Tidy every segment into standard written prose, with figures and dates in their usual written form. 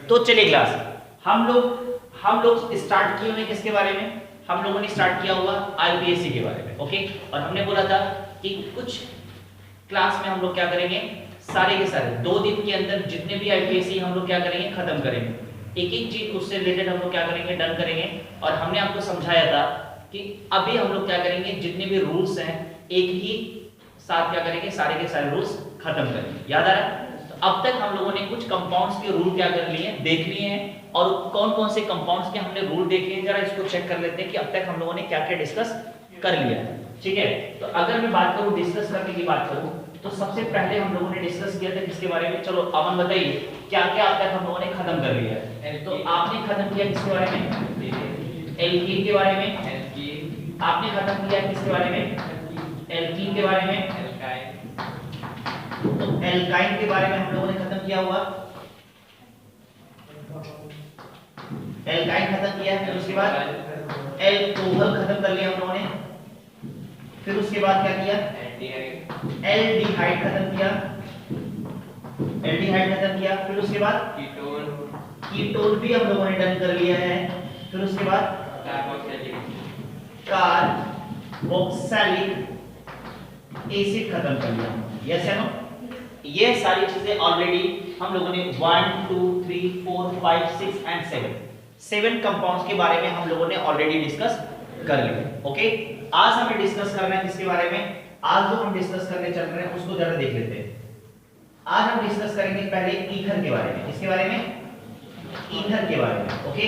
तो चलिए क्लास, हम लोग स्टार्ट किए हुए किसके बारे में? हम लोगों ने स्टार्ट किया हुआ आईपीएससी के बारे में। ओके, और हमने बोला था कि कुछ क्लास में हम लोग क्या करेंगे, सारे के सारे 2 दिन के अंदर जितने भी आईपीएससी हम लोग क्या करेंगे, खत्म करेंगे। एक एक चीज उससे रिलेटेड हम लोग क्या करेंगे, डन करेंगे। और हमने आपको समझाया था कि अभी हम लोग क्या करेंगे, जितने भी रूल्स हैं एक ही साथ क्या करेंगे, सारे के सारे रूल्स खत्म करेंगे। याद आ रहा है? तो अब तक हम लोगों ने कुछ कंपाउंड्स के रूल क्या कर लिए, देख लिए हैं। और कौन कौन से कंपाउंड्स के हमने रूल देखे हैं, जरा इसको चेक कर लेते हैं कि अब तक हम लोगों ने क्या क्या डिस्कस कर लिया है। ठीक है, तो अगर मैं बात करूं, डिस्कस करने की बात करूं, तो सबसे पहले हम लोगों ने डिस्कस किया था किसके बारे में? चलो अमन बताइए, क्या क्या अब तक हम लोगों ने खत्म कर लिया है? तो आपने खत्म किया किसके बारे में? एल्कीन के बारे में। आपने खत्म किया किसके बारे में? एल्कीन के बारे में। तो एल्काइन के बारे में हम लोगों ने खत्म किया हुआ, एल्काइन खत्म किया। फिर उसके बाद एल्कोहल खत्म कर लिया हम लोगों ने। फिर उसके बाद क्या किया? एल्डिहाइड खत्म किया, एल्डिहाइड खत्म किया। फिर उसके बाद कीटोन भी हम लोगों ने डन कर लिया है। फिर उसके बाद कार्बोक्सिलिक एसिड खत्म कर लिया। यस है नो? ये सारी चीजें ऑलरेडी हम लोगों ने 1 2 3 4 5 6 एंड 7 कंपाउंड्स के बारे में हम लोगों ने ऑलरेडी डिस्कस कर लिया। ओके, आज हमें डिस्कस करना है किसके बारे में? आज जो हम डिस्कस करने चल रहे हैं उसको जरा देख लेते हैं। आज हम डिस्कस करेंगे पहले ईथर के बारे में। किसके बारे में? ईथर के बारे में। ओके,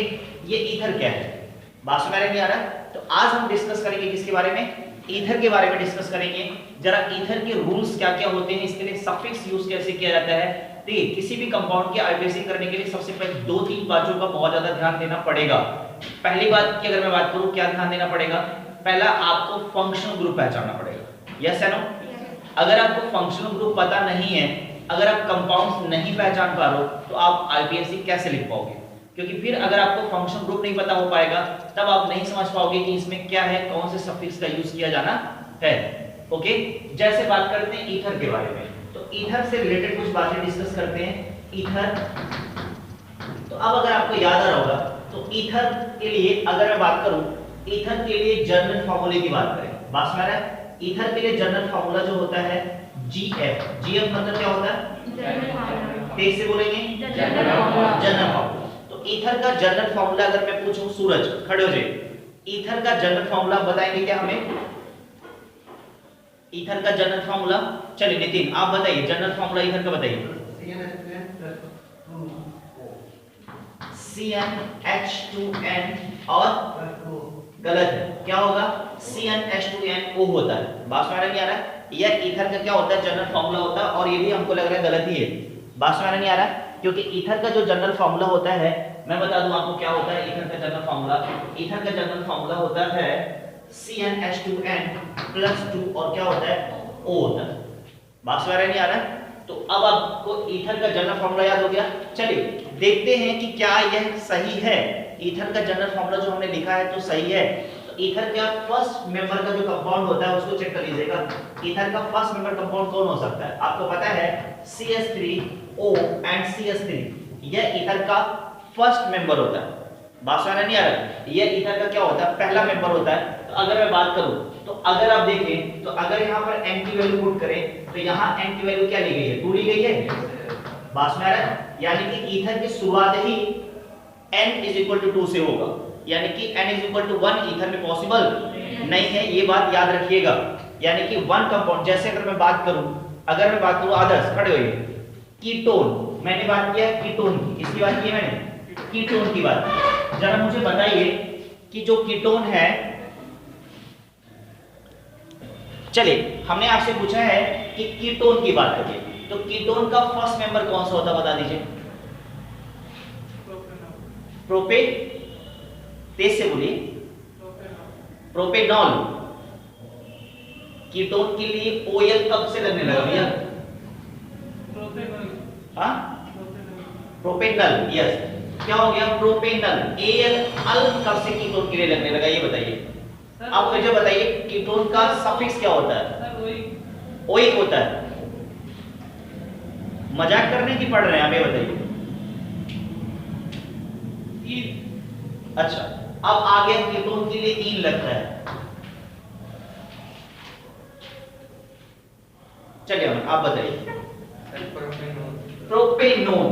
ये ईथर क्या है, बात समझ में नहीं आ रहा? तो आज हम डिस्कस करेंगे किसके बारे में? ईथर के बारे में डिस्कस करेंगे। जरा ईथर के रूल्स क्या क्या होते हैं, इसके लिए सफिक्स यूज कैसे किया जाता है। देखिए, किसी भी कंपाउंड की आईपीएससी करने के लिए सबसे पहले 2-3 बातों का बहुत ज्यादा ध्यान देना पड़ेगा। पहली बात की अगर मैं बात करूं, क्या ध्यान देना पड़ेगा? पहला, आपको फंक्शनल ग्रुप पहचानना पड़ेगा। यस है नो? अगर आपको फंक्शनल ग्रुप पता नहीं है, अगर आप कंपाउंड्स नहीं पहचान पा रहे हो, तो आप आईपीएससी कैसे लिख पाओगे? क्योंकि फिर अगर आपको फंक्शनल ग्रुप नहीं पता हो पाएगा, तब आप नहीं समझ पाओगे कि इसमें क्या है, कौन से सफिक्स का यूज किया जाना है। ओके, जैसे बात करते हैं ईथर के बारे में, तो ईथर से रिलेटेड कुछ बातें डिस्कस करते हैं। ईथर, तो अब अगर आपको याद आ रहा होगा, तो ईथर के लिए अगर मैं बात करूं, ईथर के लिए जनरल फार्मूले की बात करें, बात समझ रहा है? ईथर के लिए जनरल फार्मूला जो होता है GF, GF मतलब क्या होता है? तेज से बोलेंगे, जनरल फार्मूला। तो ईथर का जनरल फार्मूला अगर मैं पूछूं, सूरज खड़े हो जाइए, ईथर का जनरल फार्मूला बताएंगे क्या हमें? ईथर का जनरल फार्मूला, चलिए नितिन आप बताइए, जनरल फार्मूला ईथर का बताइए। CnH2n और गलत है, क्या होगा? CnH2nO होता है। बात समझ में नहीं आ रहा है? यह ईथर का क्या होता है, जनरल फार्मूला होता है, और ये भी हमको लग रहा है गलत ही है। बात समझ में नहीं आ रहा है? क्योंकि ईथर का जो जनरल फार्मूला होता है, मैं बता दूं आपको क्या होता है ईथर का जनरल फार्मूला। ईथर का जनरल फार्मूला होता है CnH2n+2 और क्या होता है? O होता है। बात समझ में नहीं आ रहा है? तो अब आपको ईथर का जनरल फार्मूला याद हो गया। चलिए देखते हैं कि क्या यह सही है। ईथर का जनरल फार्मूला जो हमने लिखा है तो सही है। तो ईथर का फर्स्ट मेंबर का जो कंपाउंड होता है उसको चेक कर लीजिएगा। ईथर का फर्स्ट मेंबर कंपाउंड कौन हो सकता है? आपको पता है CH3O एंड CH3, यह ईथर का फर्स्ट मेंबर होता है। बात समझ नहीं आ रहा है? यह ईथर का क्या होता है? पहला मेंबर होता है। तो अगर मैं बात करूं, तो अगर आप देखें, तो अगर यहां पर n की वैल्यू पुट करें, तो यहां n की वैल्यू क्या ली गई है? 2 ली गई है। बात में आ रहा है? यानी कि ईथर की शुरुआत ही n 2 से होगा, यानी कि n 1 ईथर में पॉसिबल नहीं है, ये बात याद रखिएगा। यानी कि वन कंपाउंड, जैसे अगर मैं बात करूं आदर्श खड़े होइए, कीटोन, मैंने बात किया कीटोन की, इसकी बात की मैंने कीटोन की बात। जरा मुझे बताइए कि जो कीटोन है, चलिए हमने आपसे पूछा है कि कीटोन की बात करिए, तो कीटोन का फर्स्ट मेंबर कौन सा होता है, बता दीजिए। प्रोपेन, तेज से बोलिए। प्रोपेनॉल। कीटोन के लिए OL कब से लगने लगा भैया? हाँ, प्रोपेनल। यस, क्या हो गया? प्रोपेनल। AL अल कब से कीटोन के लिए लगने लगा, ये बताइए। अब मुझे बताइए कीटोन का सफिक्स क्या होता है? ओइक होता है। मजाक करने की पढ़ रहे हैं आप, ये बताइए। 3। अच्छा, अब आगे कीटोन के लिए 3 लगता है। चलिए आप बताइए। प्रोपेनोन,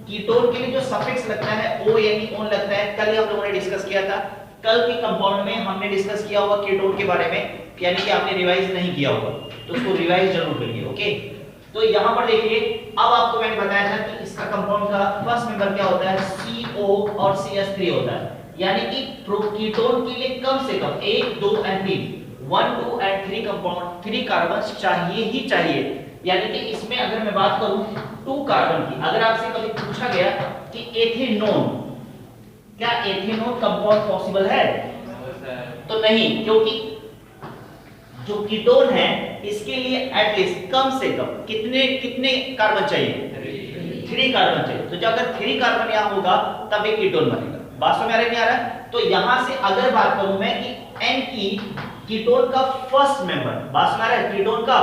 कीटोन के लिए जो सफिक्स लगता है ओ यानी ओन लगता है, कल ही हम लोगों ने डिस्कस किया था। कल के कंपाउंड में हमने डिस्कस किया होगा कीटोन के बारे में, यानी कि आपने रिवाइज नहीं किया होगा तो उसको रिवाइज जरूर करिए। ओके, तो यहां पर देखिए, अब आपको मैंने बताया था कि इसका कंपाउंड का फर्स्ट मेंबर क्या होता है, CO और CH3 होता है, यानी कि कीटोन के लिए कम से कम 1 2 और 3 1 2 और 3 कंपाउंड 3 कार्बन्स चाहिए ही चाहिए। यानी कि इसमें अगर मैं बात करूं 2 कार्बन की, अगर आपसे कभी पूछा गया कि एथेनोन, क्या एथेनोन कंपाउंड पॉसिबल है, तो नहीं, क्योंकि जो कीटोन है इसके लिए एटलीस्ट कम से कम कितने कितने कार्बन चाहिए, 3 कार्बन चाहिए। तो जब अगर 3 कार्बन यहां होगा तब एक कीटोन बनेगा। बात समझ आ रही नहीं आ रहा? तो यहां से अगर बात करूं मैं कि N की कीटोन का फर्स्ट मेंबर, बात समझ आ रहा है, कीटोन का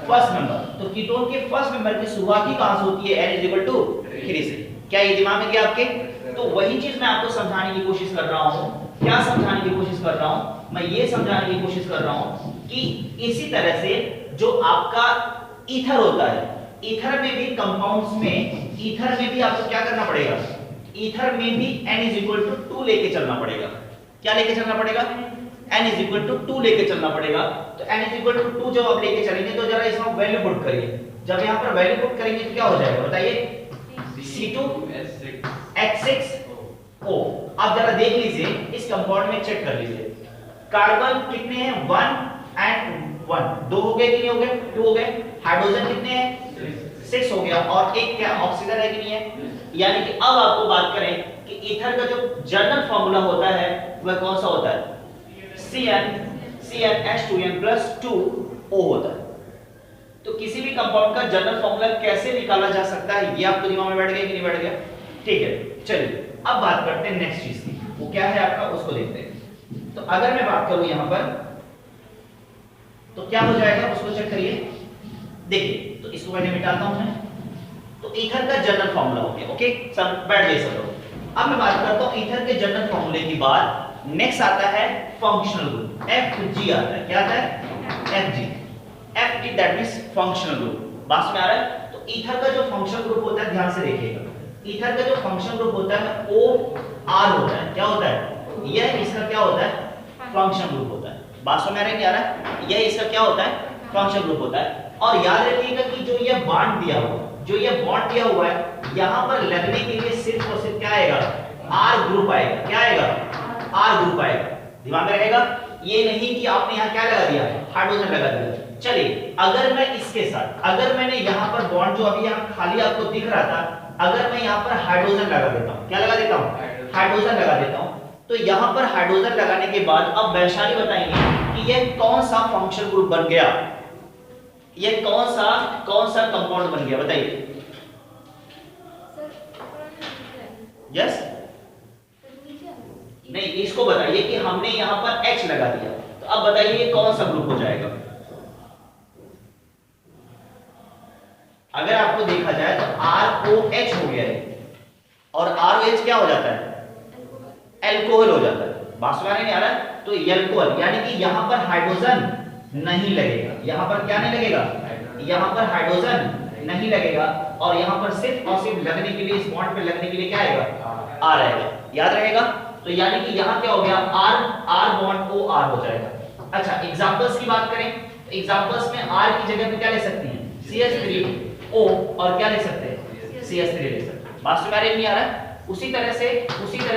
फर्स्ट मेंबर, तो कीटोन के फर्स्ट मेंबर की शुरुआत ही कहां से होती है, N 3 से। क्या ये दिमाग में गया आपके? तो वही चीज मैं आपको समझाने की कोशिश कर रहा हूं। क्या समझाने की कोशिश कर रहा हूं मैं, ये समझाने की कोशिश कर रहा हूं कि इसी तरह से जो आपका ईथर होता है, ईथर में भी कंपाउंड्स में, ईथर में भी आपको क्या करना पड़ेगा, ईथर में भी N 2 लेके चलना पड़ेगा। क्या लेके चलना पड़ेगा, N 2 लेके चलना पड़ेगा। तो N 2 जब आप लेके चलेंगे तो जरा इसमें वैल्यू पुट करिए। जब यहां पर वैल्यू पुट करेंगे तो क्या हो जाएगा बताइए, C2H6O। अब जरा देख लीजिए इस कंपाउंड में, चेक कर लीजिए कार्बन कितने हैं, 1 और 1, 2 हो गए कि नहीं हो गए, 2 हो गए। हाइड्रोजन कितने हैं, 6 हो गया, और एक क्या ऑक्सीजन है कि नहीं है। यानी कि अब आपको बात करें कि ईथर का जो जनरल फार्मूला होता है वह कौन सा होता है, CnH2n+2O होता है। तो किसी भी कंपाउंड का जनरल फार्मूला कैसे निकाला जा सकता है ये आपको दिमाग में बैठ गया कि नहीं बैठ गया? ठीक है, चलिए अब बात करते हैं नेक्स्ट चीज की, वो क्या है आपका, उसको देखते हैं। तो अगर मैं बात करूं यहां पर तो क्या हो जाएगा, उसको चेक करिए। देखिए, तो इसको मैंने मिटाता हूं मैं। तो ईथर का जनरल फार्मूला हो गया। ओके, सब बैठ गए सब लोग। अब मैं बात करता हूं ईथर के जनरल फार्मूले की बाद नेक्स्ट आता है फंक्शनल ग्रुप, FG आता है। क्या आता है, FG, that means functional group. बात में आ रहा है? तो ईथर का जो फंक्शनल ग्रुप होता है, ध्यान से देखिएगा, ईथर का जो फंक्शनल ग्रुप होता है OR होता है। क्या होता है, यह इसका क्या होता है, फंक्शनल ग्रुप होता है। बात समझ में आ रहा है नहीं आ रहा? यह इसका क्या होता है, फंक्शनल ग्रुप होता है। और याद रखिएगा कि जो ये बॉन्ड दिया हुआ, जो ये बॉन्ड दिया हुआ है, यहां पर लगने के लिए सिर्फ और सिर्फ क्या आएगा, R ग्रुप आएगा। क्या आएगा, R ग्रुप आएगा। दिमाग में रहेगा, ये नहीं कि आपने यहां क्या लगा दिया, हाइड्रोजन लगा दिया। चलिए, अगर मैं इसके साथ, अगर मैंने यहां पर बॉन्ड जो अभी यहां खाली आपको दिख रहा था, अगर मैं यहां पर हाइड्रोजन लगा देता हूं, क्या लगा देता हूं, हाइड्रोजन लगा देता हूं, तो यहां पर हाइड्रोजन लगाने के बाद अब वैशाली बताएंगे कि यह कौन सा फंक्शनल ग्रुप बन गया, यह कौन सा कंपाउंड बन गया, बताइए। यस, नहीं, इसको बताइए कि हमने यहां पर H लगा दिया, तो अब बताइए ये कौन सा ग्रुप हो जाएगा। अगर आपको देखा जाए तो ROH हो गया है, और ROH क्या हो जाता है, एल्कोहल हो जाता है। बात समझ में नहीं आ रहा? तो एल्कोहल, यानी कि यहां पर हाइड्रोजन नहीं लगेगा, यहां पर क्या नहीं लगेगा, यहां पर हाइड्रोजन नहीं लगेगा, और यहां पर सिर्फ और सिर्फ लगने के लिए, इस बॉन्ड पे लगने के लिए क्या आएगा, R आएगा। याद रहेगा? तो यानी कि यहां क्या हो गया, R बॉन्ड OR हो जाएगा। अच्छा, एग्जांपल्स की बात करें तो एग्जांपल्स में R की जगह पे क्या ले सकते हैं, CH3O, और क्या ले सकते हैं, CH3 ले सकते हैं। बात समझ में नहीं आ रहा? उसी तरह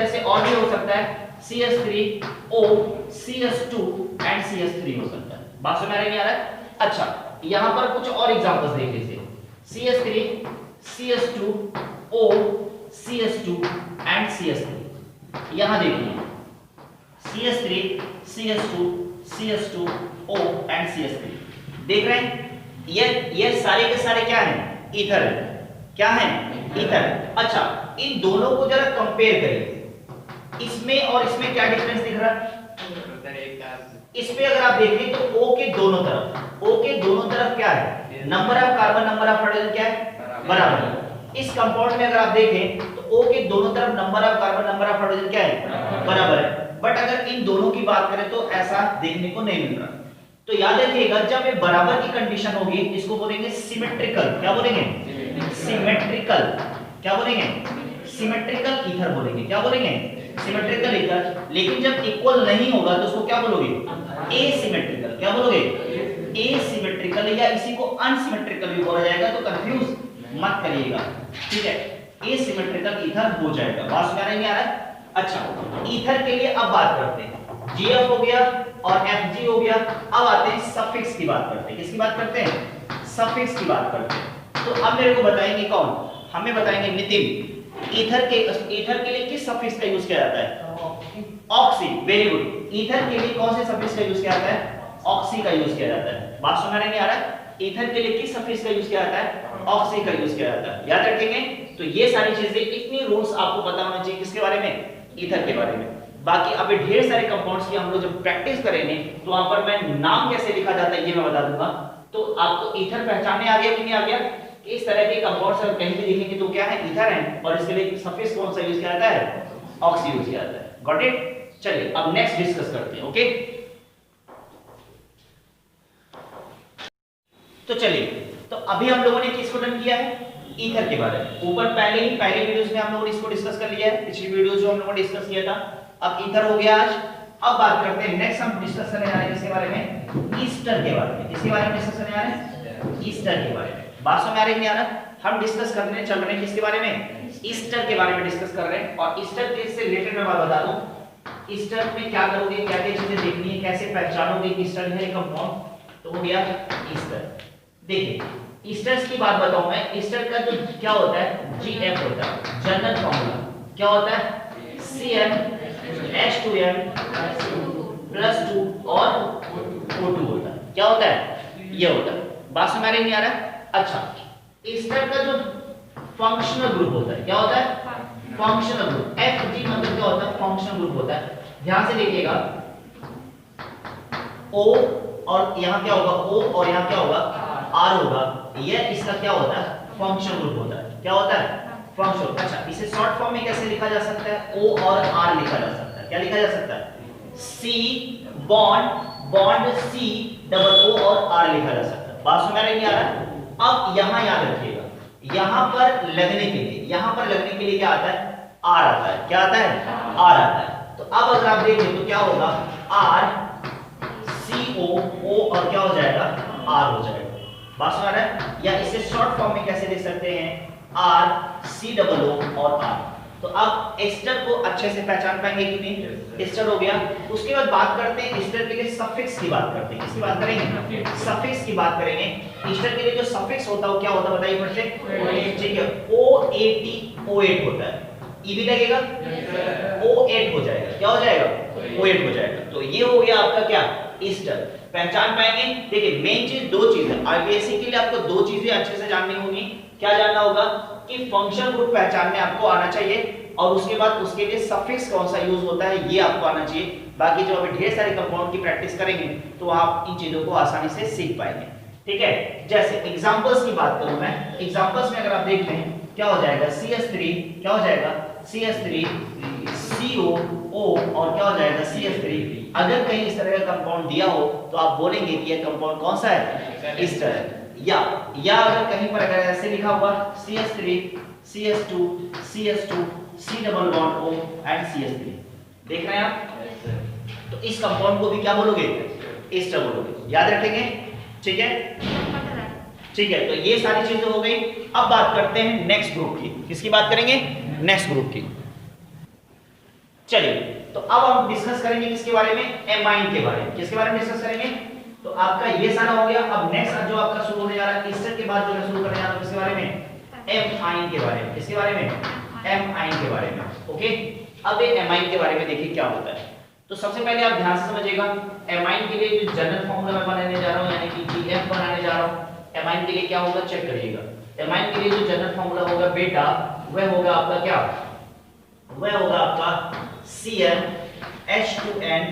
से और भी हो सकता है, CH3O, CH2 एंड CH3 हो सकता है। बात समझ में नहीं आ रहा? अच्छा, यहां पर कुछ और एग्जांपल्स देख लीजिए, CH3, CH2O, CH2 and CH3। यहां देखिए, CH3, CH2, CH2O and CH3 देख रहे हैं, ये सारे के सारे क्या हैं, ईथर है। क्या है, ईथर। अच्छा, इन दोनों को जरा कंपेयर करिए, इसमें और इसमें क्या डिफरेंस दिख रहा है? इस पे अगर आप देखें तो O के दोनों तरफ क्या है, number of carbon, number of hydrogen क्या है, बराबर है। इस कंपाउंड में अगर आप देखें तो O के दोनों तरफ number of carbon number of hydrogen क्या है, बराबर है। बट अगर इन दोनों की बात करें तो ऐसा देखने को नहीं मिल रहा। तो याद रखिएगा जब ये बराबर की कंडीशन होगी इसको बोलेंगे सिमेट्रिकल। क्या बोलेंगे, सिमेट्रिकल। क्या बोलेंगे, सिमेट्रिकल ईथर बोलेंगे। क्या बोलेंगे, सिमेट्रिकल ईथर। लेकिन जब इक्वल नहीं होगा तो उसको क्या बोलोगे, एसिमेट्रिकल। क्या बोलोगे, एसिमेट्रिकल, या इसी को अनसिमेट्रिकल भी बोला जाएगा, तो कंफ्यूज मत करिएगा, ठीक है। एसिमेट्रिकल ईथर हो जाएगा। बात समझ आ रहा है। अच्छा, ईथर के लिए अब बात करते हैं। GF हो गया और FG हो गया। अब आते हैं सफिक्स की बात करते हैं। किसकी बात करते हैं, सफिक्स की बात करते हैं। तो अब मेरे को बताएंगे कौन, हमें बताएंगे नितिन, ईथर के लिए किस सफिक्स का यूज किया जाता है, ऑक्सी। Very good. ईथर के लिए कौन से सफिक्स का यूज किया जाता है, ऑक्सी का यूज किया जाता है। बात समझ नहीं आ रहा है। ईथर के लिए किस सफिक्स का यूज किया जाता है, ऑक्सी का यूज किया जाता है। याद रखेंगे। तो ये सारी चीजें, इतनी रूल्स आपको पता होना चाहिए किसके बारे में, ईथर के बारे में। बाकी अभी ढेर सारे कंपाउंड्स की हम लोग जब प्रैक्टिस करेंगे तो वहां पर मैं नाम कैसे लिखा जाता है ये मैं बता दूंगा। तो आपको ईथर पहचानने आ गया कि नहीं आ गया। इस तरह के कंपाउंड्स अगर कहीं भी दिखेंगे तो क्या है, ईथर है, और इसके लिए सफिक्स कौन सा यूज किया जाता है, ऑक्सी यूज किया जाता है। Got it. चलिए अब नेक्स्ट डिस्कस करते हैं। ओके, तो चलिए, तो अभी हम लोगों ने किसको डन किया है, ईथर के बारे में। ऊपर पहले वीडियोस में हम लोगों ने इसको डिस्कस कर लिया है, पिछली वीडियो जो हम लोगों ने डिस्कस किया था। अब ईथर हो गया आज। अब बात करते हैं, नेक्स्ट हम डिस्कस करने जा रहे हैं किसके बारे में, ईस्टर के बारे में। किसके बारे में डिस्कस करने जा रहे हैं, ईस्टर के बारे में। बात समझ आ रही है नहीं आ रहा। हम डिस्कस करने चल रहे हैं किसके बारे में, ईस्टर के बारे में डिस्कस कर रहे हैं। और ईस्टर के से रिलेटेड मैं बात बता दूं, ईस्टर में क्या करोगे, क्या क्या चीजें देखनी है, कैसे पहचानोगे कि ईस्टर है कंपाउंड। तो हो गया ईस्टर। देखिए ईस्टर्स की बात बताऊं मैं। ईस्टर का जो क्या होता है, GF होता है, जनरल फॉर्मूला क्या होता है, CnH2n +2 और O2 होता है। क्या होता है, ये होता है। बात समझ में नहीं आ रहा है। अच्छा, ईस्टर का जो फंक्शनल ग्रुप होता है, क्या होता है, फंक्शनल ग्रुप। FG मतलब क्या होता है, फंक्शनल ग्रुप होता है। ध्यान से देखिएगा, O और यहाँ क्या होगा, O और यहाँ क्या होगा, R होगा। यह इसका क्या होता है, फंक्शनल ग्रुप होता है। क्या होता है, फंक्शनल। अच्छा, इसे शॉर्ट फॉर्म में कैसे लिखा जा सकता है, O और R लिखा जा सकता है। क्या लिखा जा सकता है, C bond C double O और R लिखा जा सकता है। बात समझ में नहीं आ रहा। अब यहाँ याद रखिएगा, यहाँ पर लगने के लिए क्या आता है, R आता है। क्या आता है, R आता है। तो अब अगर आप देखें तो क्या होगा, R CO O और क्या हो जाएगा, R हो जाएगा। बात समझ रहा है। या इसे शॉर्ट फॉर्म में कैसे लिख सकते हैं, RCOO और R। तो अब ईस्टर को अच्छे से पहचान पाएंगे कि नहीं, ईस्टर हो गया। उसके बाद बात करते हैं ईस्टर के लिए सफिक्स की बात करते हैं। किसकी बात करेंगे, सफिक्स की बात करेंगे। ईस्टर के लिए जो सफिक्स होता है वो क्या होता है बताइए फिर से, ठीक है, OAT होता है। ई भी लगेगा, O8 हो जाएगा। क्या हो जाएगा, O8 हो जाएगा। तो ये हो गया आपका क्या, ईस्टर। पहचान पाएंगे। देखिए मेन चीज दो चीजें, आईपीएससी के लिए आपको दो चीजें अच्छे से जाननी होगी। क्या जानना होगा कि फंक्शन ग्रुप पहचानने आपको आना चाहिए, और उसके बाद उसके लिए सफिक्स कौन सा यूज होता है ये आपको आना चाहिए। बाकी जब अभी ढेर सारे कंपाउंड की प्रैक्टिस करेंगे तो आप इन चीजों को आसानी से सीख पाएंगे। ठीक है, जैसे एग्जांपल्स की बात करूं मैं, एग्जांपल्स में अगर आप देख लें क्या हो जाएगा, CS3 क्या हो जाएगा, CS3 COO और क्या हो जाएगा, CS3। अगर कहीं इस तरह का कंपाउंड दिया हो तो आप बोलेंगे कि यह कंपाउंड कौन सा है, ईस्टर है। या अगर कहीं पर अगर ऐसे लिखा हुआ CS3 CS2 CS2 C double bond O and CS3, देख रहे हैं आप। तो इस कंपाउंड को भी क्या बोलोगे, ईस्टर बोलोगे। याद रखेंगे, ठीक है, ठीक है। तो ये सारी चीजें हो गई। अब बात करते हैं नेक्स्ट ग्रुप की। किसकी बात करेंगे, नेक्स्ट ग्रुप की। चलिए, तो अब हम डिस्कस करेंगे किसके बारे में, एमाइन के बारे में। किसके बारे में डिस्कस करेंगे, तो आपका ये सारा हो गया। अब नेक्स्ट जो आपका शुरू होने जा रहा है ईस्टर के बाद जो मैं शुरू करने जा रहा हूं किसके बारे में, एमाइन के बारे में। किसके बारे में, एमाइन के बारे में। ओके, अब ये एमाइन के बारे में देखिए क्या होता है। तो सबसे पहले आप ध्यान से समझिएगा, एमाइन के लिए जो जनरल फार्मूला मैं बनाने जा रहा हूं यानी कि GF बनाने जा रहा हूं। एमाइन के लिए क्या होगा चेक करिएगा। एमाइन के लिए जो जनरल फार्मूला होगा बेटा, वह होगा आपका क्या, वह होगा आपका CnH2n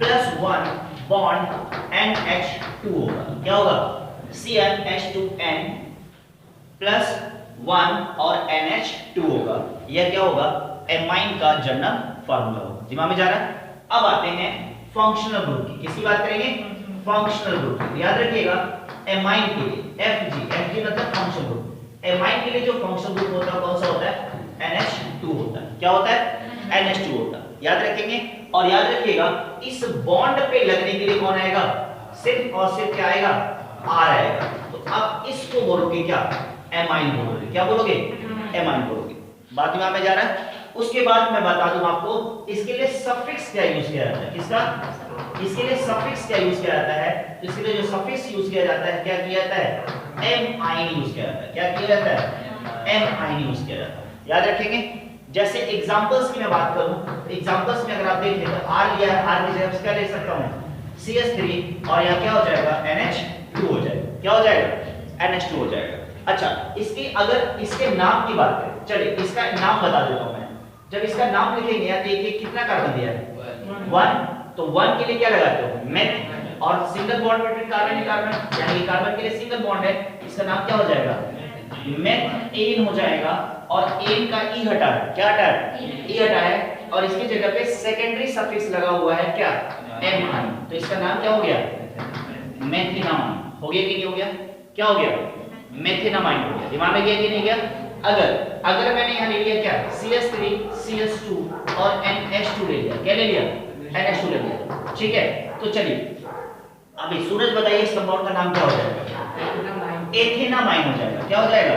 +1 बॉन्ड NH2 होगा। क्या होगा, CnH2n 1 और NH2 होगा। यह क्या होगा? एमाइन का जनरल फार्मूला होगा। दिमाग में जा रहा है? अब आते हैं फंक्शनल ग्रुप की। किसकी बात करेंगे? फंक्शनल ग्रुप की। याद रखिएगा एमाइन के लिए FG मतलब फंक्शनल ग्रुप। एमाइन के लिए जो फंक्शनल ग्रुप होता है कौन सा होता है? NH2 होता है। क्या होता है? NH2 होता है। याद रखेंगे और याद रखिएगा इस बॉन्ड पे लगने के लिए कौन आएगा? सिर्फ और सिर्फ क्या आएगा? R आएगा। तो अब इसको बोलोगे क्या? एमाइन बोलोगे। क्या बोलोगे? एमाइन बोलोगे। बात दिमाग में जा रहा है? उसके बाद मैं बता दूं आपको इसके लिए सफिक्स क्या यूज किया जाता है। किसका? इसके लिए सफिक्स क्या यूज किया जाता है? तो इसके लिए जो सफिक्स यूज किया जाता है क्या किया जाता है? एमाइन यूज किया जाता है। क्या किया जाता है? एमाइन यूज किया जाता है। याद रखेंगे जैसे एग्जांपल्स की मैं बात करूं, एग्जांपल्स में अगर आप देखें तो R लिया है, R की जगह क्या ले सकता हूं? CH3 और यहां क्या हो जाएगा? NH2 हो जाएगा। क्या हो जाएगा? NH2 हो जाएगा। अच्छा इसकी अगर इसके नाम की बात करें, चलिए इसका नाम बता देता हूं मैं। जब इसका नाम लिखेंगे या देखिए कितना कार्बन दिया है? 1। तो 1 के लिए क्या लगाते हो? मेथ। और single bond between carbon and carbon, यानी कार्बन के लिए सिंगल बॉन्ड है, इसका नाम क्या हो जाएगा? मेथेन हो जाएगा। और एन का ई हटा है। क्या हटा है? ई हटा है। और इसकी जगह पे सेकेंडरी सफिक्स लगा हुआ है क्या? एमाइन। तो इसका नाम क्या हो गया? मेथिनामाइन। हो गया कि नहीं हो गया? क्या हो गया? मेथिनामाइन हो गया। दिमाग में गया कि नहीं गया? अगर मैंने यहां ले लिया क्या? CH3 CH2 और NH2 ले लिया। क्या ले लिया? NH2 ले लिया। ठीक है तो चलिए अभी सूरज बताइए इस कंपाउंड का नाम क्या हो जाएगा? एथेनामाइन हो जाएगा। क्या हो जाएगा?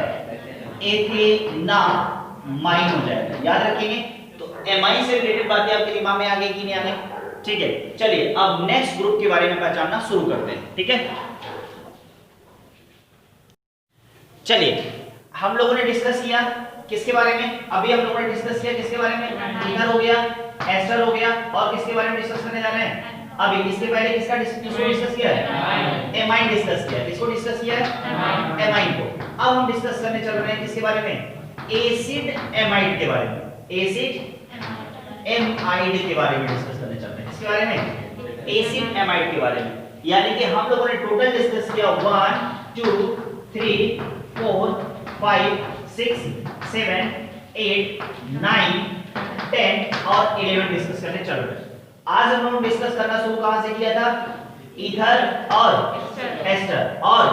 एथेनामाइन हो जाएगा। याद रखेंगे तो एमाइन से रिलेटेड बातें आपके दिमाग में आ गई कि नहीं आ गई? ठीक है चलिए अब नेक्स्ट ग्रुप के बारे में पहचानना शुरू करते हैं। ठीक है चलिए हम लोगों ने डिस्कस किया किसके बारे में? अभी हम लोगों ने डिस्कस किया किसके बारे में? ईथर हो गया, एस्टर हो गया और किसके बारे में डिस्कस करने जा रहे हैं? अभी इसके पहले किसको डिस्कस किया है? एमाइन डिस्कस किया। किसको डिस्कस किया है? एमाइन को। अब हम डिस्कस करने चल रहे हैं किसके बारे में? एसिड एमाइड के बारे में। एसिड एमाइड के बारे में डिस्कस करने चल रहे हैं। किसके बारे में? एसिड एमाइड के बारे में। यानी कि हम लोगों ने टोटल डिस्कस किया 1 2 3 4 5 6 7 8 9 10 और 11 डिस्कस करने चल रहे हैं। आज हम लोग डिस्कस करना शुरू कहां से किया था? ईथर और एस्टर और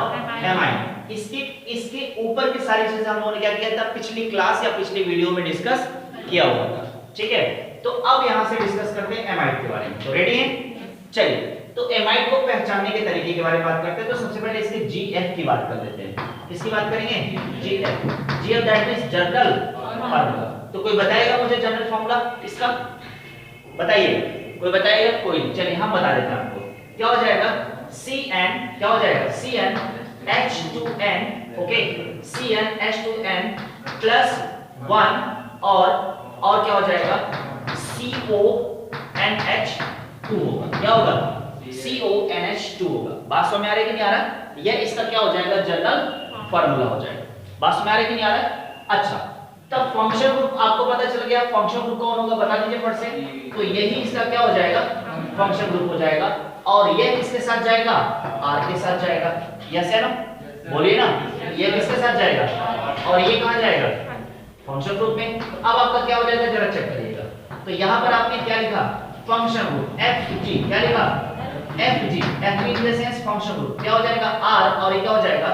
एमाइन। इसके ऊपर की सारी चीजें हम लोगों ने क्या किया था? पिछली क्लास या पिछली वीडियो में डिस्कस किया हुआ था। ठीक है तो अब यहां से डिस्कस करते हैं एमाइड के बारे में। तो रेडी हैं? चलिए तो एमाइड को पहचानने के तरीके के बारे में बात करते हैं। तो सबसे पहले इसके GF की बात कर लेते हैं। किसकी बात करेंगे? GF that means general formula. तो कोई बताएगा मुझे जनरल फार्मूला इसका? बताइए कोई बताएगा? कोई नहीं। चलिए हम बता देते हैं आपको। क्या हो जाएगा? CN क्या हो जाएगा? CnH2n ओके CnH2n प्लस 1 और क्या हो जाएगा? CONH2 होगा। क्या होगा? CONH2 होगा। बात समझ में आ रही है कि नहीं आ रहा? यह इसका क्या हो जाएगा? जनरल फार्मूला हो जाएगा। बात समझ में आ रही है कि नहीं आ रहा? अच्छा तब फंक्शन ग्रुप आपको पता चल गया। फंक्शन ग्रुप कौन होगा बता दीजिए फट से। तो यही इसका क्या हो जाएगा? फंक्शन ग्रुप हो जाएगा। और ये किसके साथ जाएगा? R के साथ जाएगा। यस है ना? बोलिए ना। ये किसके साथ जाएगा? और ये कहां जाएगा? फंक्शन ग्रुप में। तो अब आपका क्या हो जाएगा जरा चेक करिएगा। तो यहां पर आपने क्या लिखा? Function group FG। क्या लिखा? FG in the sense function group. क्या हो जाएगा? R और ये क्या हो जाएगा?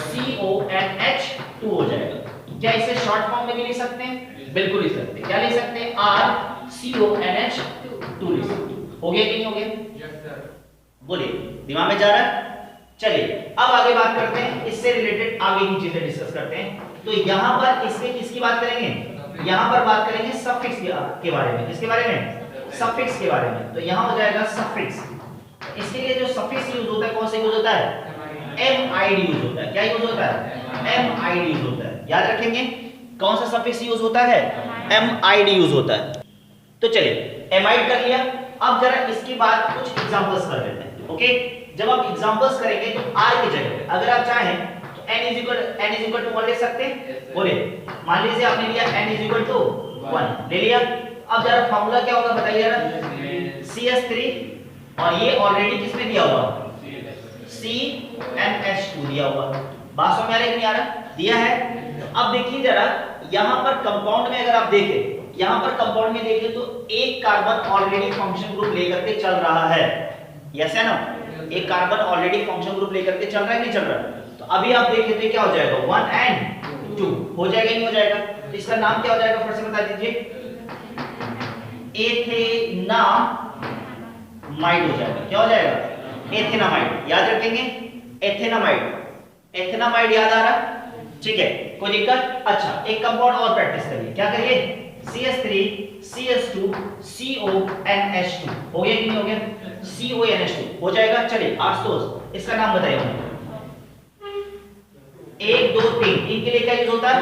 CONH2 हो जाएगा। क्या इसे शॉर्ट फॉर्म में भी लिख सकते हैं? बिल्कुल लिख सकते हैं। क्या लिख सकते हैं? RCONH2 लिख सकते हैं। हो गया कि नहीं हो गया? Yes sir. बोलिए दिमाग में जा रहा है? चलिए अब आगे बात करते हैं। इससे रिलेटेड आगे की चीजें डिस्कस करते हैं। तो यहां पर इसके किसकी बात करेंगे? यहां पर बात करेंगे सफिक्स के बारे में। किसके बारे में? सफिक्स के बारे में। तो यहां हो जाएगा सफिक्स। इसके लिए जो सफिक्स यूज होता है कौन सा यूज होता है? MID यूज होता है। क्या यूज होता है? MID यूज होता है। याद रखेंगे कौन सा सफिक्स यूज होता है? MID यूज होता है। तो चलिए एमाइड कर लिया। अब जरा इसके बाद कुछ एग्जांपल्स कर लेते हैं। ओके जब आप एग्जांपल्स करेंगे तो R की जगह पे अगर आप चाहें तो n = 1 लिख सकते हैं। बोलिए मान लीजिए आपने लिया n = 1 ले लिया। अब जरा फार्मूला क्या होगा बताइए जरा? CH3 और ये ऑलरेडी किसने दिया हुआ? CnH2 दिया हुआ। बात समझ में आ रही है कि नहीं आ रहा? दिया है। अब देखिए जरा, यहां पर कंपाउंड में अगर आप देखें, यहां पर कंपाउंड में देखें तो एक कार्बन ऑलरेडी फंक्शन ग्रुप लेकर के चल रहा है, यस है ना, एक कार्बन ऑलरेडी फंक्शन ग्रुप लेकर के चल रहा है, नहीं चल रहा? तो अभी आप देखें तो क्या हो जाएगा, 1 and 2 हो जाएगा, नहीं हो जाएगा? तो इसका नाम क्या हो जाएगा, फट से बता दीजिए, एथेनामाइड हो जाएगा। क्या हो जाएगा, एथेनामाइड। याद रखेंगे, एथेनामाइड, एथेनामाइड याद आ रहा, ठीक है, कोई दिक्कत? अच्छा, एक कंपाउंड और प्रैक्टिस करिए, क्या करिए, CH3 CH2 CONH2 हो गया कि नहीं हो गया, CONH2 हो जाएगा। चलिए आशुतोष, इसका नाम बताइए मुझे, 1 2 3 इनके लिए क्या यूज होता है,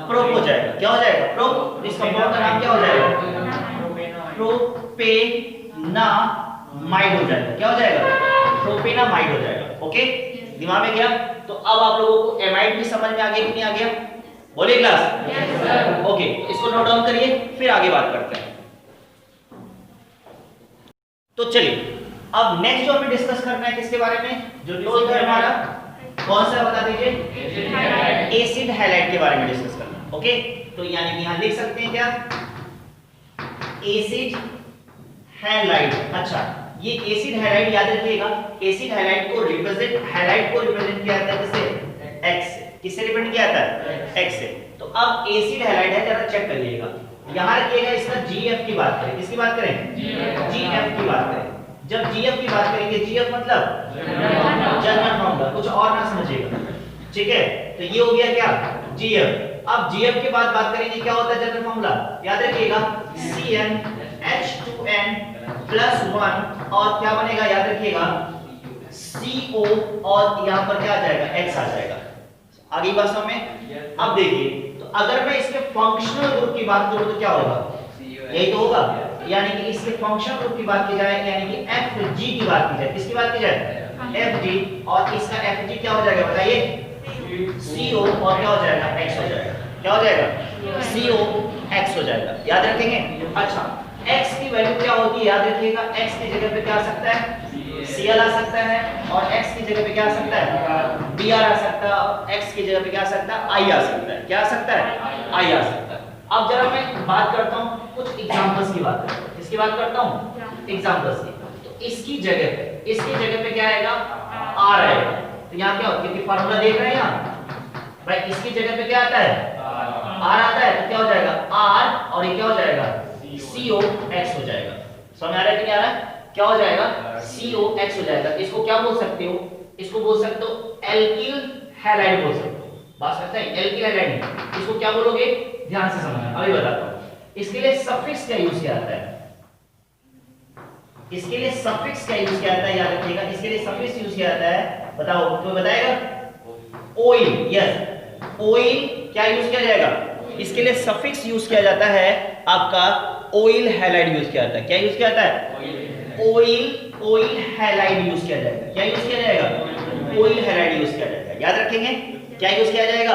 प्रोप हो जाएगा। क्या हो जाएगा, प्रोप। इस कंपाउंड का नाम क्या हो जाएगा, प्रोपेनामाइड हो जाएगा। क्या हो जाएगा, प्रोपेनामाइड हो जाएगा। ओके, दिमाग में गया? तो अब आप लोगों को एमाइड भी समझ में आ गया कि नहीं आ गया, बोलिए क्लास? Yes sir. ओके, इसको नोट डाउन करिए, फिर आगे बात करते हैं। तो चलिए, अब नेक्स्ट जो हमें डिस्कस करना है किसके बारे में, जो टोल है हमारा, कौन सा बता दीजिए, एसिड हैलाइड के बारे में डिस्कस करना। ओके, तो यानी कि यहां लिख सकते हैं क्या, एसिड हैलाइड। अच्छा, ये एसिड हैलाइड याद रखिएगा, एसिड हैलाइड को रिप्रेजेंट किया जाता है किससे, X से। किससे रिप्रेजेंट किया जाता है, X से। तो अब एसिड हैलाइड है, जरा चेक करिएगा, यहां रखिएगा, इसका GF की बात करें, किसकी बात करें, GF की बात करें। जब GF की बात करेंगे, GF मतलब जनरल फॉर्मूला, कुछ और ना समझिएगा, ठीक है? तो ये हो गया क्या, GF। अब GF के बाद बात करेंगे, क्या होता है जनरल फॉर्मूला, याद रखिएगा, CnH2n +1 और क्या बनेगा, याद रखिएगा, CO और यहां पर क्या आ जाएगा, X आ जाएगा। आगे बात समझ में? अब देखिए, तो अगर मैं इसके फंक्शनल ग्रुप की बात करूं तो क्या होगा, यही तो होगा, यानी कि इसके फंक्शनल ग्रुप की बात की जाए, यानी कि FG की बात की जाए, किसकी बात की जाए, FG, और इसका FG क्या हो जाएगा बताइए, CO और क्या हो जाएगा, X हो जाएगा। क्या हो जाएगा, CO X हो जाएगा। याद रखेंगे? अच्छा, X की वैल्यू क्या होती है, याद रखिएगा, X की जगह पे क्या आ सकता है, Cl आ सकता है, और X की जगह पे क्या आ सकता है, Br आ सकता है, और X की जगह पे क्या आ सकता है, I आ सकता है। क्या आ सकता है, I आ सकता है। अब जरा मैं बात करता हूं, कुछ एग्जांपल्स की बात करता हूं, किसकी बात करता हूं, एग्जांपल्स की। तो इसकी जगह पे क्या आएगा, R आएगा। तो यहाँ क्या होता है, क्योंकि फार्मूला देख रहे हैं यहाँ भाई, इसकी जगह पे क्या आता है, R आता है, तो क्या हो जाएगा, R, और ये क्या हो जाएगा, COX हो जाएगा। समझ आ रहा है कि नहीं आ रहा है, क्या हो जाएगा, COX हो जाएगा। इसको क्या बोल सकते हो, इसको बोल सकते हो एल्किल हैलाइड बोल सकते हो। बात करते हैं एल्किल हैलाइड, इसको क्या बोलोगे, ध्यान से समझना, अभी बताता हूं। इसके लिए सफिक्स क्या यूज किया जाता है, इसके लिए सफिक्स क्या यूज किया जाता है, याद रखिएगा, इसके लिए सफिक्स यूज किया जाता है, बताओ कोई बताएगा, ऑयल। यस, ऑयल क्या यूज किया जाएगा, इसके लिए सफिक्स यूज किया जाता है आपका ऑयल हैलाइड यूज किया जाता है। क्या यूज किया जाता है, ऑयल हैलाइड यूज किया जाएगा। क्या यूज किया जाएगा, ऑयल हैलाइड यूज किया जाएगा। याद रखेंगे, क्या यूज किया जाएगा,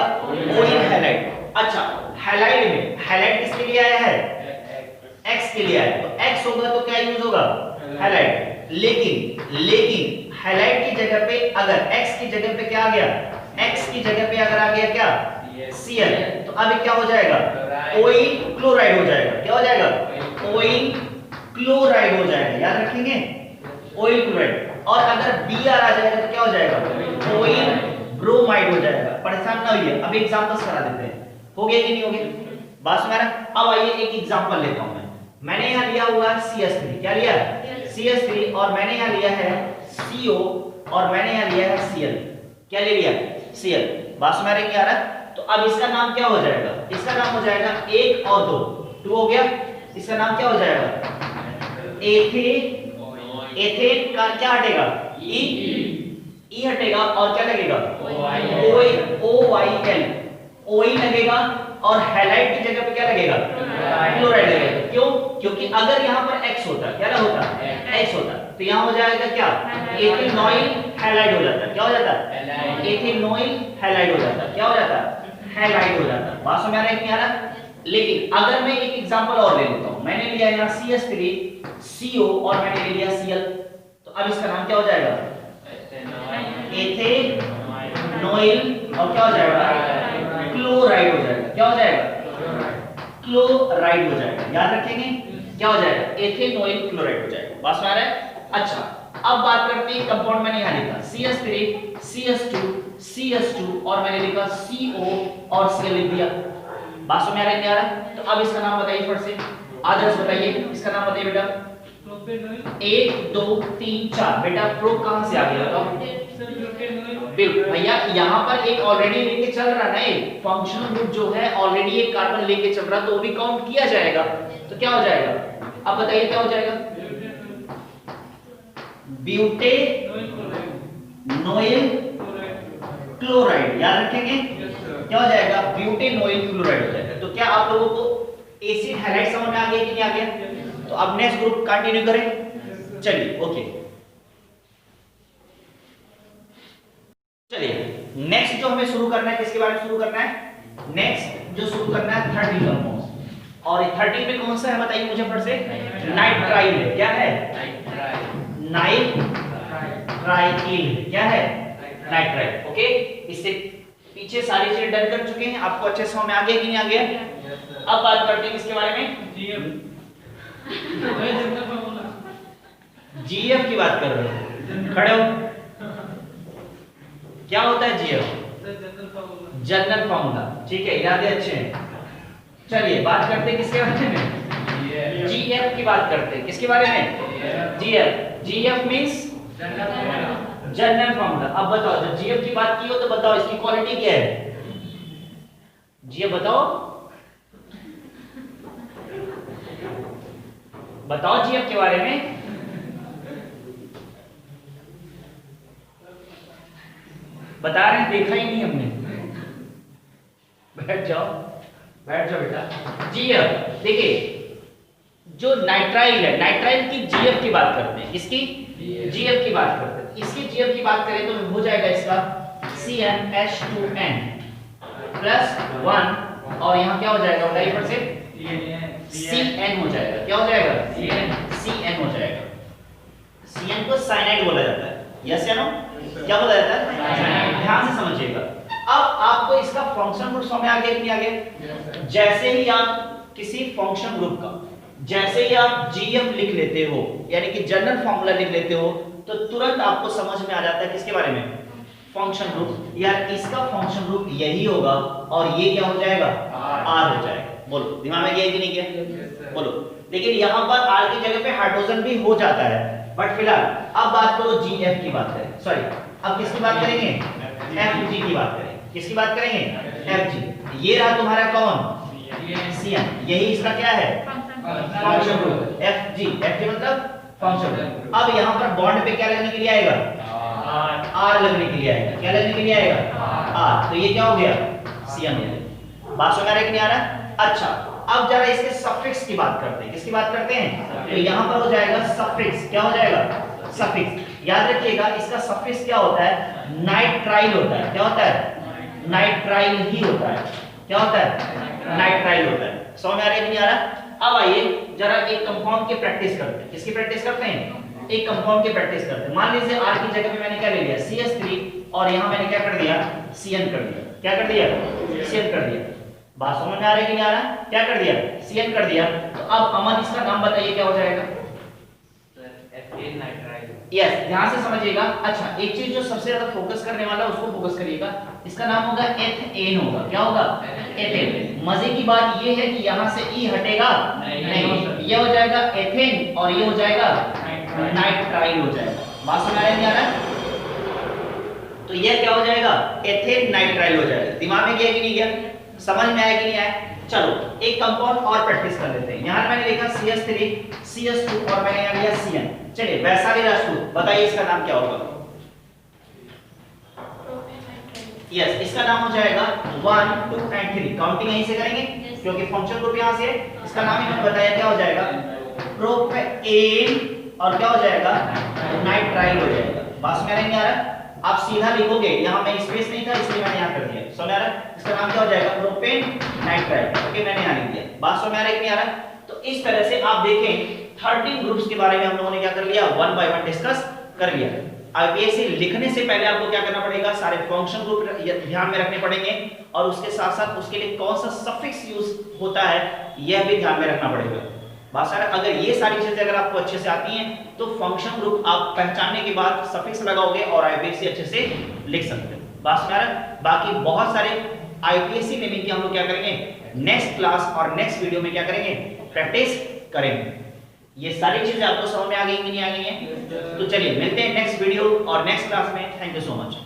ऑयल हैलाइड। अच्छा, हैलाइड में हैलाइड किसके लिए आया है, X के लिए आया है, तो X होगा तो क्या यूज होगा, हैलाइड। लेकिन हैलाइड की जगह पे अगर X की जगह पे क्या आ गया, X की जगह पे अगर आ गया क्या, Cl, तो अब क्या हो जाएगा, ऑयल क्लोराइड हो जाएगा। क्या हो जाएगा, ऑयल क्लोराइड हो जाएगा। याद रखेंगे, ऑयल क्लोराइड। और अगर Br आ जाएगा तो क्या हो जाएगा, ऑयल ब्रोमाइड हो जाएगा। परेशान ना होइए, अब एग्जांपल्स करा देते हैं, हो गया कि नहीं हो गया, बात समझ रहा। अब आइए एक एग्जांपल लेता हूं मैंने यहां लिया हुआ है CH3, क्या लिया है, CH3, और मैंने यहां लिया है CO, और मैंने यहां लिया है Cl। क्या ले लिया, Cl। बात समझ रहे क्या आ रहा है। तो अब इसका नाम क्या हो जाएगा, इसका नाम हो जाएगा 1 और 2 हो गया। इसका नाम क्या हो जाएगा, एथेन का क्या हटेगा, ई हटेगा, और क्या लगेगा, OYL, OI लगेगा, और हैलाइड की जगह पे क्या लगेगा, क्लोराइड लगेगा। क्यों, क्योंकि अगर यहाँ पर X होता, क्या होता, X होता, तो यहाँ हो जाएगा क्या, एथेनॉइल हैलाइड हो जाता। क्या हो जाता, एथेनॉइल हैलाइड हो जाता। क्या हो जाता, हैलाइड हो जाता। बात समझ आ रहा है कि नहीं आ रहा। लेकिन अगर मैं एक एग्जांपल और ले लेता हूं, मैंने लिया यहाँ CH3 CO और मैंने ले लिया Cl, तो अब इसका नाम क्या हो जाएगा, एथेनॉइल, और क्या हो जाएगा, क्लोराइड हो जाएगा। क्या हो जाएगा? क्लोराइड हो जाएगा। याद रखेंगे क्या हो जाएगा? एथेनॉइल क्लोराइड हो जाएगा। बात समझ आ रहा है? अच्छा, अब बात करते हैं कंपाउंड। मैंने यहां लिखा CH3 CH2 CH2 और मैंने लिखा CO और Cl लिख दिया। बात समझ आ रहा है? नहीं आ रहा? तो अब इसका नाम बताइए फट से, आदर्श बताइए इसका नाम बताइए बेटा। 1 2 3 4 बेटा प्रोप कहां से आ गया बताओ? बिल्कुल भैया, यहाँ पर एक ऑलरेडी लेके चल रहा है ना, एक फंक्शनल ग्रुप जो है ऑलरेडी एक कार्बन लेके चल रहा है, तो वो भी काउंट किया जाएगा। तो क्या हो जाएगा? अब बताइए क्या हो जाएगा? ब्यूटेनोइल क्लोराइड। याद रखेंगे क्या हो जाएगा? ब्यूटेनोइल क्लोराइड हो जाएगा। तो क्या आप लोगों को एसिड हैलाइड समझ में आ गया कि नहीं आ गया? तो अब नेक्स्ट ग्रुप कंटिन्यू करें। चलिए ओके, चलिए नेक्स्ट जो हमें शुरू करना है, किसके बारे में शुरू करना है? नेक्स्ट जो शुरू करना है 13 कंपाउंड्स। और 13 में कौन सा है बताइए मुझे फट से? नाइट्राइल है। क्या है? नाइट्राइल। क्या है? नाइट्राइल। ओके, इससे पीछे सारी चीजें डन कर चुके हैं, आपको अच्छे से समझ में आ गया कि नहीं आ गया? अब बात करते हैं किसके बारे में? जीएफ की बात कर रहे हो। खड़े हो। क्या होता है जीएफ? General formula. ठीक है, इरादे अच्छे हैं। चलिए बात करते हैं किसके बारे में? जीएफ की बात करते हैं। किसके बारे में? GF. GF means general formula. अब बताओ, जब जीएफ की बात की हो तो बताओ इसकी क्वालिटी क्या है? जीएफ बताओ, बताओ जीएफ के बारे में। बता रहे हैं, देखा ही नहीं हमने। बैठ जाओ, बैठ जाओ बेटा। जीएफ देखिए, जो नाइट्राइल है, नाइट्राइल की जीएफ की बात करते हैं। इसकी जीएफ की बात करते हैं। इसकी जीएफ की बात करें तो हो जाएगा इसका CnH2n प्लस 1 और यहाँ क्या हो जाएगा बताइए फिर से? Cn हो जाएगा। क्या हो जाएगा? Cn हो जाएगा। Cn को साइनाइड बोला जाता है। यस या नो? क्या बोला जाता है? ध्यान से समझिएगा। अब आपको इसका फंक्शन ग्रुप समझ में आ गया कि नहीं आ गया? जैसे ही आप किसी फंक्शन ग्रुप का जैसे ही आप जीएफ लिख लेते हो, यानी कि जनरल फार्मूला लिख लेते हो, तो तुरंत आपको समझ में आ जाता है किसके बारे में? Function group. यार इसका फंक्शन ग्रुप यही होगा और ये क्या हो जाएगा? आर हो जाएगा। बोलो दिमाग में गया कि नहीं गया? बोलो। लेकिन यहाँ पर आर की जगह पे हाइड्रोजन भी हो जाता है, बट फिलहाल अब बात करो जीएफ की बात करें। सॉरी, अब किसकी बात करेंगे? एफजी की बात करेंगे। किसकी बात करेंगे? एफजी। ये रहा तुम्हारा कौन? Cn। यही इसका क्या है? Function group. एफजी। एफजी मतलब फंक्शन ग्रुप। अब यहाँ पर बॉन्ड पे क्या लगने के लिए आएगा? आर लगने के लिए आएगा। क्या लगने के लिए आएगा? आर। तो ये क्या हो गया? Cn हो गया। बात समझ आ रहा है कि नहीं आ रहा? अच्छा, अब जरा इसके सफिक्स की बात करते हैं। किसकी बात करते हैं? तो यहाँ पर हो जाएगा सफिक्स। क्या हो जाएगा? सफिक्स। याद रखिएगा इसका सफिक्स क्या होता है? नाइट्राइल होता है। क्या होता है? नाइट्राइल ही होता है। क्या होता है? नाइट्राइल होता है। समझ में आ रहा है कि नहीं आ रहा? अब आइए जरा एक कंपाउंड की प्रैक्टिस करते हैं। किसकी प्रैक्टिस करते हैं? एक कंपाउंड की प्रैक्टिस करते हैं। मान लीजिए आर की जगह पे मैंने क्या ले लिया? CH3 और यहाँ मैंने क्या कर दिया? Cn कर दिया। क्या कर दिया? Cn कर दिया। बात समझ में आ रहा है कि नहीं आ रहा? क्या कर दिया? Cn कर दिया। तो अब अमन इसका नाम बताइए क्या हो जाएगा? Ethane nitrile. यस, ध्यान से समझिएगा। अच्छा, एक चीज जो सबसे ज्यादा फोकस करने वाला उसको फोकस करिएगा। इसका नाम होगा एथेन होगा। क्या होगा? एथेन। मजे की बात ये है कि यहाँ से ई हटेगा नहीं, ये हो जाएगा एथेन और ये हो जाएगा नाइट्राइल हो जाएगा। बात समझ आ रहा है नहीं आ रहा? तो ये क्या हो जाएगा? एथेन नाइट्राइल हो जाएगा। दिमाग में गया कि नहीं गया? समझ में आया कि नहीं आया? चलो एक कंपाउंड और प्रैक्टिस कर लेते हैं। यहाँ मैंने लिखा CH3 CH2 और मैंने यहाँ लिया Cn। चलिए वैशाली राजपूत, बताइए इसका नाम क्या होगा? यस, इसका नाम हो जाएगा 1 2 एंड 3। काउंटिंग यहीं से करेंगे क्योंकि फंक्शन ग्रुप यहाँ से है। इसका नाम ही मैंने बताया क्या हो जाएगा? प्रोपेन और क्या हो जाएगा? नाइट्राइल हो जाएगा। बात में नहीं आ रहा? आप सीधा लिखोगे, यहाँ में स्पेस नहीं था इसलिए मैंने यहाँ कर दिया। समझ आ रहा है? इसका नाम क्या हो जाएगा? Propane nitrile. ओके, मैंने यहाँ लिख दिया। बात समझ आ रहा है कि नहीं आ रहा? तो इस तरह से आप देखें 13 ग्रुप्स के बारे में हम लोगों ने क्या कर लिया? 1 बाय 1 डिस्कस कर लिया। आईपीएससी लिखने से पहले आपको क्या करना पड़ेगा, सारे फंक्शन ग्रुप ध्यान में रखने पड़ेंगे और उसके साथ साथ उसके लिए कौन सा सफिक्स यूज होता है यह भी ध्यान में रखना पड़ेगा। बात सारा अगर ये सारी चीजें अगर आपको अच्छे से आती हैं तो फंक्शन ग्रुप आप पहचानने के बाद सफिक्स लगाओगे और आईपीएससी अच्छे से लिख सकते हो। बात सारा बाकी बहुत सारे आईपीएससी नेमिंग की हम लोग क्या करेंगे नेक्स्ट क्लास और नेक्स्ट वीडियो में क्या करेंगे प्रैक्टिस करेंगे। ये सारी चीजें आपको समझ में आ गई कि नहीं आ गई हैं? तो चलिए मिलते हैं नेक्स्ट वीडियो और नेक्स्ट क्लास में। Thank you so much.